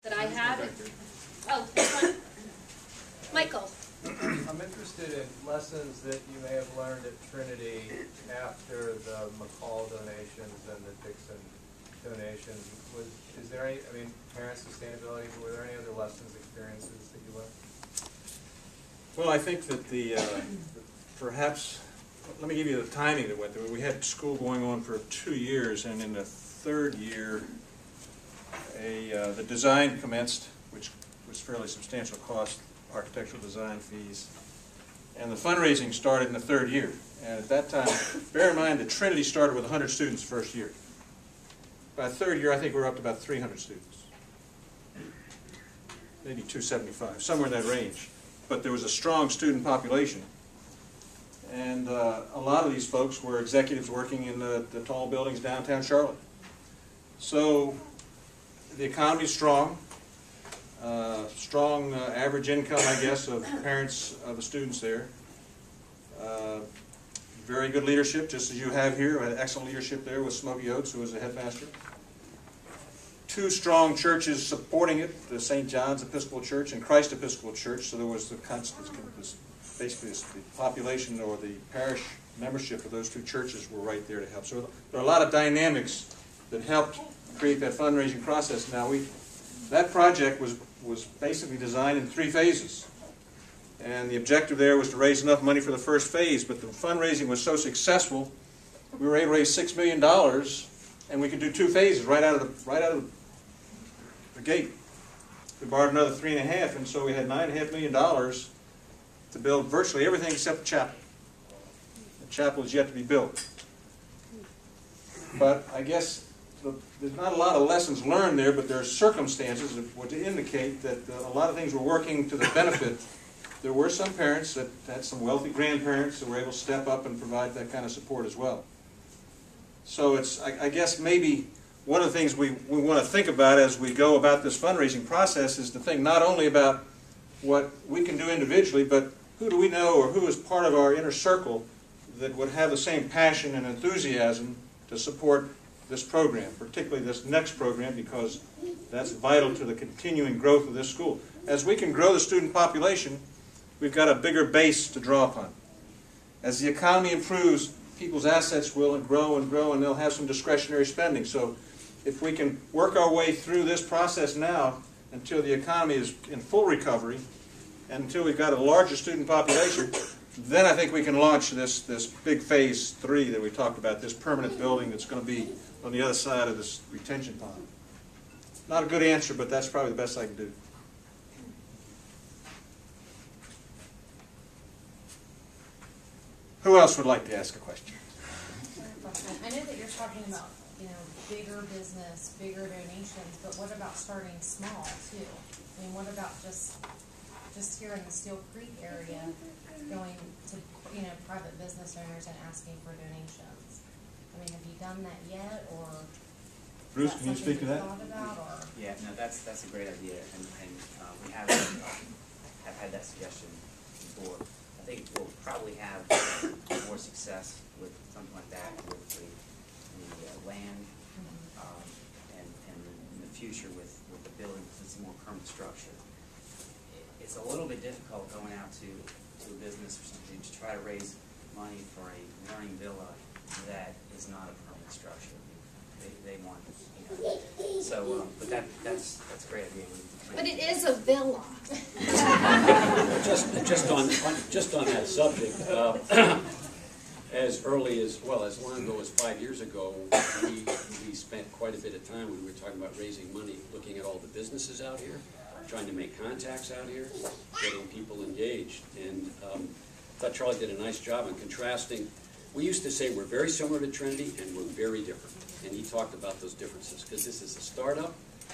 that I had. Oh, this one. Michael. I'm interested in lessons that you may have learned at Trinity after the McCall donations and the Dixon donations. Is there any, I mean, parent sustainability, were there any other lessons, experiences that you learned? Well, I think that perhaps, let me give you the timing that went through. We had school going on for 2 years, and in the third year, the design commenced, which was fairly substantial cost, architectural design fees, and the fundraising started in the third year. And at that time, bear in mind that Trinity started with 100 students the first year. By the third year, I think we were up to about 300 students, maybe 275, somewhere in that range. But there was a strong student population, and a lot of these folks were executives working in the tall buildings downtown Charlotte. So the economy's strong. Strong average income, I guess, of parents of the students there. Very good leadership, just as you have here. We had excellent leadership there with Smokey Oates, who was the headmaster. 2 strong churches supporting it, the St. John's Episcopal Church and Christ Episcopal Church. So there was basically the population or the parish membership of those 2 churches were right there to help. So there are a lot of dynamics that helped create that fundraising process. Now that project was basically designed in 3 phases. And the objective there was to raise enough money for the first phase, but the fundraising was so successful, we were able to raise $6 million, and we could do 2 phases right out of the gate. We borrowed another 3.5, and so we had $9.5 million to build virtually everything except the chapel. The chapel is yet to be built. But I guess there's not a lot of lessons learned there, but there are circumstances that would indicate that a lot of things were working to the benefit. There were some parents that had some wealthy grandparents that were able to step up and provide that kind of support as well. So I guess maybe one of the things we want to think about as we go about this fundraising process is to think not only about what we can do individually, but who do we know or who is part of our inner circle that would have the same passion and enthusiasm to support this program, particularly this next program, because that's vital to the continuing growth of this school. As we can grow the student population, we've got a bigger base to draw upon. As the economy improves, people's assets will grow, and they'll have some discretionary spending. So if we can work our way through this process now until the economy is in full recovery and until we've got a larger student population, then I think we can launch this big phase 3 that we talked about, this permanent building that's going to be on the other side of this retention pond. Not a good answer, but that's probably the best I can do. Who else would like to ask a question? I know that you're talking about, bigger business, bigger donations, but what about starting small too? I mean, what about just here in the Steel Creek area, going to private business owners and asking for donations? I mean, have you done that yet, or Bruce, can you speak to that? About, or? Yeah, no, that's a great idea, and we have had that suggestion before. I think we'll probably have more success with something like that with the land, and in the future with the building, because it's a more permanent structure. It's a little bit difficult going out to a business or something to try to raise money for a learning villa that is not a permanent structure. They want, so, but that's a great idea. But it is a villa. just on that subject, as early as long ago as 5 years ago, we spent quite a bit of time when we were talking about raising money, looking at all the businesses out here, trying to make contacts out here, getting people engaged. And I thought Charlie did a nice job in contrasting. We used to say we're very similar to Trinity and we're very different. And he talked about those differences because this is a startup,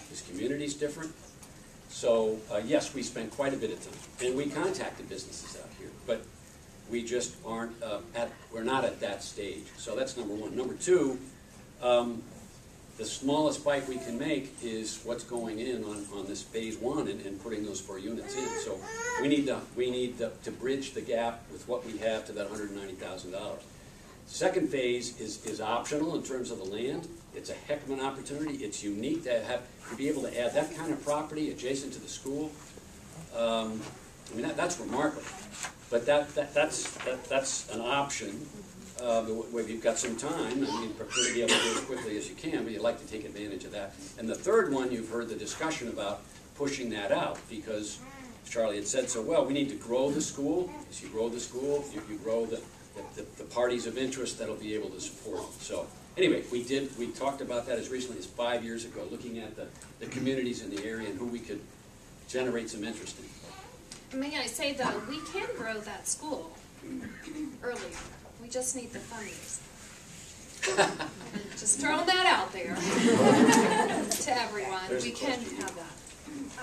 this community's different. So yes, we spent quite a bit of time. And we contacted businesses out here, but we just aren't we're not at that stage. So that's number one. Number two, the smallest bite we can make is what's going in on this phase 1 and putting those 4 units in. So we need to bridge the gap with what we have to that $190,000. Second phase is optional in terms of the land. It's a heck of an opportunity. It's unique to be able to add that kind of property adjacent to the school. I mean, that's remarkable. But that's an option. Where you've got some time, I mean, prefer to be able to do it as quickly as you can, but you'd like to take advantage of that. And the third one, you've heard the discussion about pushing that out, because as Charlie had said so well, we need to grow the school. As you grow the school, you grow the parties of interest that'll be able to support it. So anyway, we talked about that as recently as 5 years ago, looking at the communities in the area and who we could generate some interest in. May I say though, we can grow that school earlier. We just need the funds. Just throwing that out there to everyone. We can have that.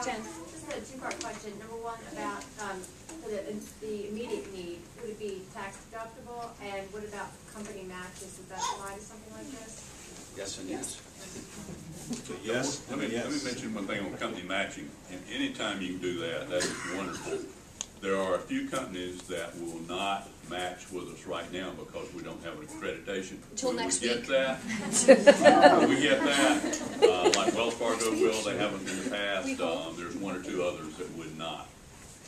Jen? Just a two-part question. Number one, about the immediate need. Would it be tax deductible? And what about company matches? Would that apply to something like this? Yes and yes. Yes. Let me mention one thing on company matching. And anytime you can do that, that is wonderful. There are a few companies that will not match with us right now because we don't have an accreditation. Until next week. When we get that, like Wells Fargo will, they haven't in the past. There's one or two others that would not.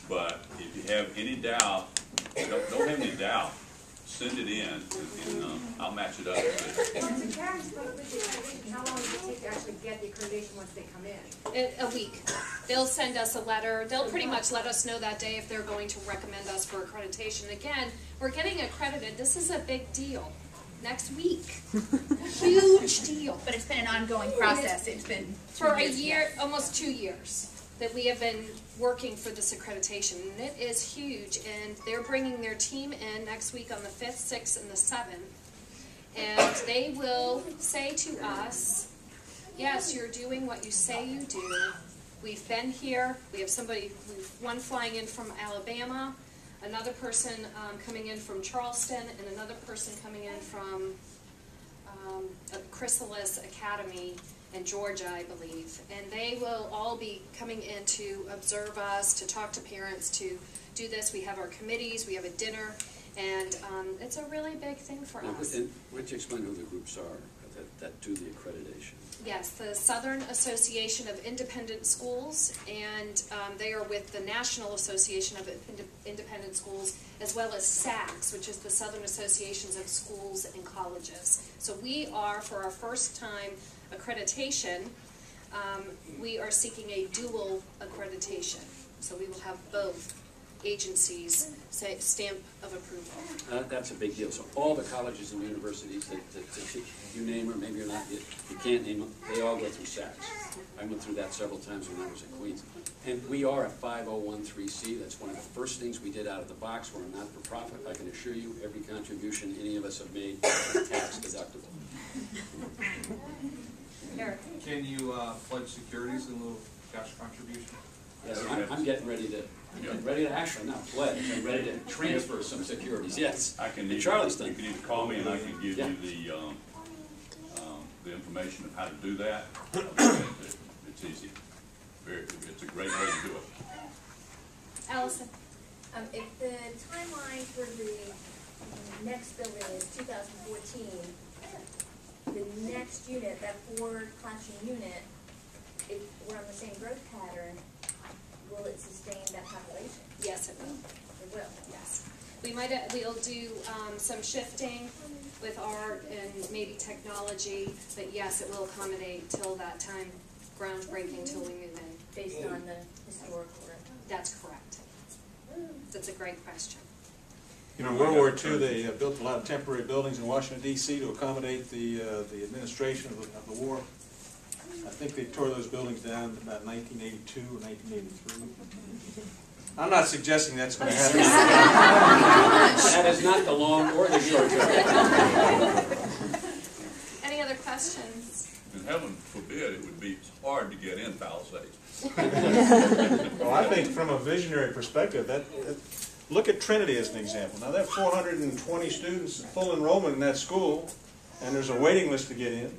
But if you have any doubt, don't have any doubt, send it in, and I'll match it up. Once the parents go with the accreditation, how long does it take to actually get the accreditation once they come in? A week. They'll send us a letter. They'll pretty much let us know that day if they're going to recommend us for accreditation. Again, we're getting accredited. This is a big deal. Next week. Huge deal. But it's been an ongoing process. It's been For a year, almost 2 years, that we have been working for this accreditation. And it is huge. And they're bringing their team in next week on the 5th, 6th, and the 7th. And they will say to us, yes, you're doing what you say you do. We've been here. We have one flying in from Alabama, another person coming in from Charleston, and another person coming in from Chrysalis Academy in Georgia, I believe. And they will all be coming in to observe us, to talk to parents, to do this. We have our committees, we have a dinner, and it's a really big thing for us. And would you explain who the groups are that do the accreditation? Yes, the Southern Association of Independent Schools, and they are with the National Association of Independent Schools, as well as SACS, which is the Southern Associations of Schools and Colleges. So we are, for our first time accreditation, we are seeking a dual accreditation. So we will have both agencies say stamp of approval. That's a big deal. So all the colleges and universities that you name, or maybe you're not, you can't name them, they all go through SACS. I went through that several times when I was at Queens. And we are a 5013C. That's one of the first things we did out of the box. We're a not-for-profit. I can assure you every contribution any of us have made is tax deductible. Eric? Can you pledge securities in lieu of cash contribution? Yes, I'm getting ready to. Actually not pledge. I'm ready to transfer some securities. Yes. I can. Charlie's done. You can either call me and I can give you the information of how to do that. It's easy. It's a great way to do it. Allison? If the timeline for the next building is 2014, the next unit, that 4-classroom unit, if we're on the same growth pattern, will it sustain that population? Yes, it will. It will. Yes. We'll do some shifting with art and maybe technology, but yes, it will accommodate till that time, groundbreaking till we move in. Based on the historical record. That's correct. That's a great question. You know, in World War II, they built a lot of temporary buildings in Washington, D.C. to accommodate the administration of the war. I think they tore those buildings down in about 1982 or 1983. I'm not suggesting that's going to happen. That is not the long or the short term. Any other questions? And heaven forbid it would be hard to get in Palisades. Well, I think from a visionary perspective, look at Trinity as an example. Now, they have 420 students, full enrollment in that school, and there's a waiting list to get in.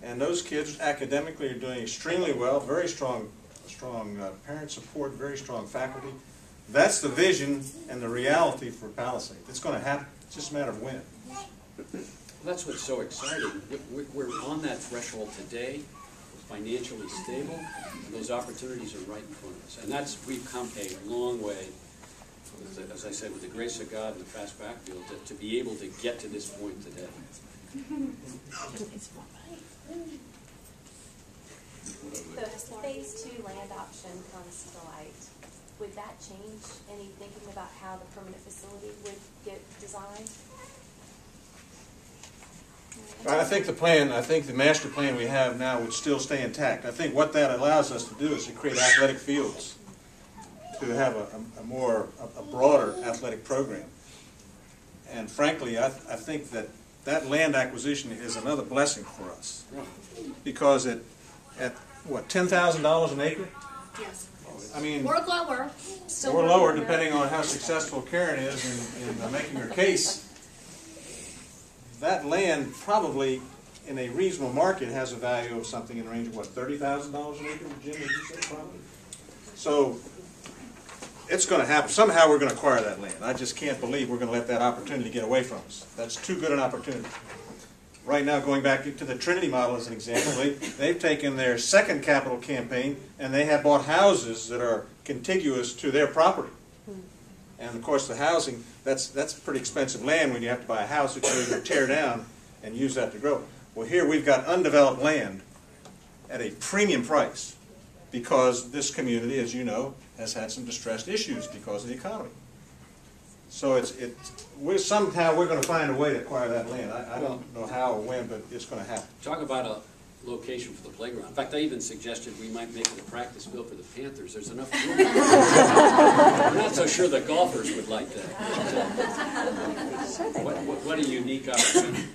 And those kids academically are doing extremely well, very strong parent support, very strong faculty. That's the vision and the reality for Palisades. It's going to happen. It's just a matter of when. That's what's so exciting. We're on that threshold today, financially stable, and those opportunities are right in front of us. And we've come a long way, as I said, with the grace of God and the fast backfield, to be able to get to this point today. So as phase 2 land option comes to light, would that change any thinking about how the permanent facility would get designed? I think the master plan we have now would still stay intact. I think what that allows us to do is to create athletic fields, to have a broader athletic program. And frankly, I think that land acquisition is another blessing for us, because at what, $10,000 an acre? Yes. I mean, Or lower. Still or lower, depending on how successful Karen is in making her case. That land probably, in a reasonable market, has a value of something in the range of, what, $30,000 an acre, Jim, did you say probably? So it's going to happen. Somehow we're going to acquire that land. I just can't believe we're going to let that opportunity get away from us. That's too good an opportunity. Right now, going back to the Trinity model as an example, they've taken their second capital campaign and they have bought houses that are contiguous to their property. And of course the housing, that's pretty expensive land when you have to buy a house that you're going to tear down and use that to grow. Well, here we've got undeveloped land at a premium price because this community, as you know, has had some distressed issues because of the economy. So somehow we're going to find a way to acquire that land. I don't know how or when, but it's going to happen. Talk about a location for the playground. In fact, I even suggested we might make it a practice field for the Panthers. There's enough room. I'm not so sure the golfers would like that. What a unique opportunity.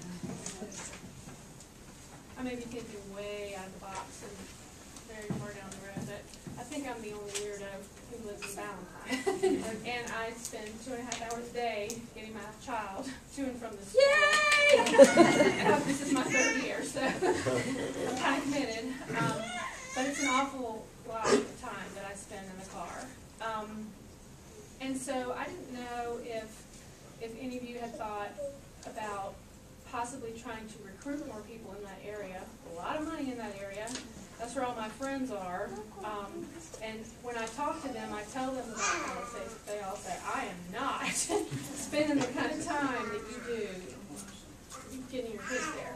I may be thinking way out of the box and very far down the road, but I think I'm the only weirdo who lives in Valentine. And I spend 2.5 hours a day getting my child to and from the school. Yay! This is my 3rd year, so I'm kind of committed. But it's an awful lot of time that I spend in the car. And so I didn't know if any of you had thought about possibly trying to recruit more people in that area. A lot of money in that area. That's where all my friends are. And when I talk to them, I tell them about Palisades. They all say, I am not spending the kind of time that you do getting your kids there.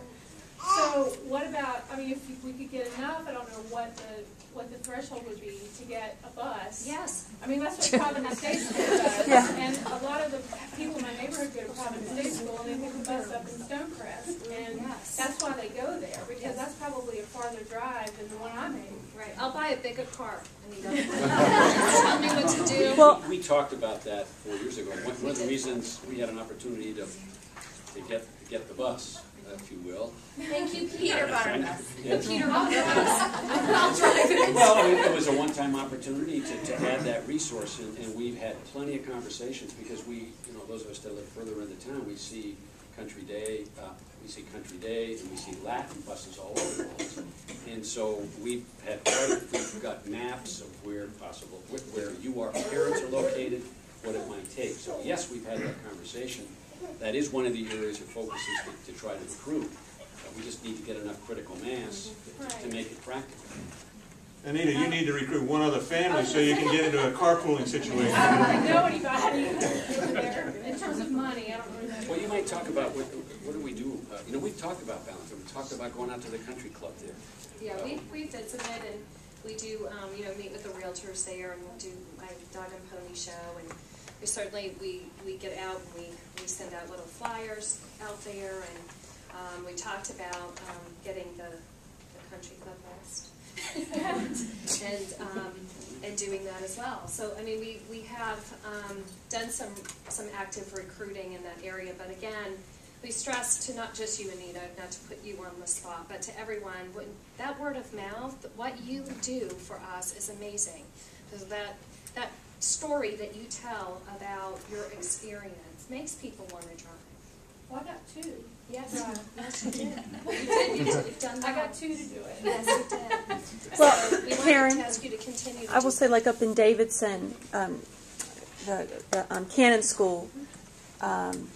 So what about, I mean, if we could get enough, I don't know what the threshold would be to get a bus. Yes. I mean, that's what Providence State School does. Yeah. And a lot of the people in my neighborhood go to Providence State School, and they pick the bus up in Stonecrest. And that's why they go there, because that's probably a farther drive than the one I made. Right. I'll buy a bigger car. Tell me what to do. Well, we talked about that 4 years ago. One of the reasons we had an opportunity to get the bus, if you will. Thank you, Peter. Yeah. Peter, I'll drive it. Well, I mean, it was a one-time opportunity to add that resource, and we've had plenty of conversations because those of us that live further into town, we see Country Day, and we see Latin buses all over the place. And so we've got maps of where possible, where parents are located, what it might take. So yes, we've had that conversation. That is one of the areas of focus is to try to recruit. We just need to get enough critical mass to make it practical. Anita, you need to recruit one other family so you can get into a carpooling situation. I don't really know anybody there. In terms of money, I don't really know. Well, you might talk about what do we do? We've talked about Valentine. We talked about going out to the country club there. Yeah, we visited and we do meet with the realtors there, and we'll do my dog and pony show, and we certainly we get out and we send out little flyers out there, and we talked about getting the country club list. and doing that as well. So I mean, we have done some active recruiting in that area, but again, we stress to not just you, Anita, not to put you on the spot, but to everyone. That word of mouth, what you do for us is amazing. Because that story that you tell about your experience makes people want to drive. Well, I got 2. Yes, yes, you did. You've done that. I got 2 to do it. Yes, you did. Well, so we Karen, wanted to ask you to continue. I will say, like up in Davidson, the Cannon School,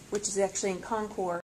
which is actually in Concord,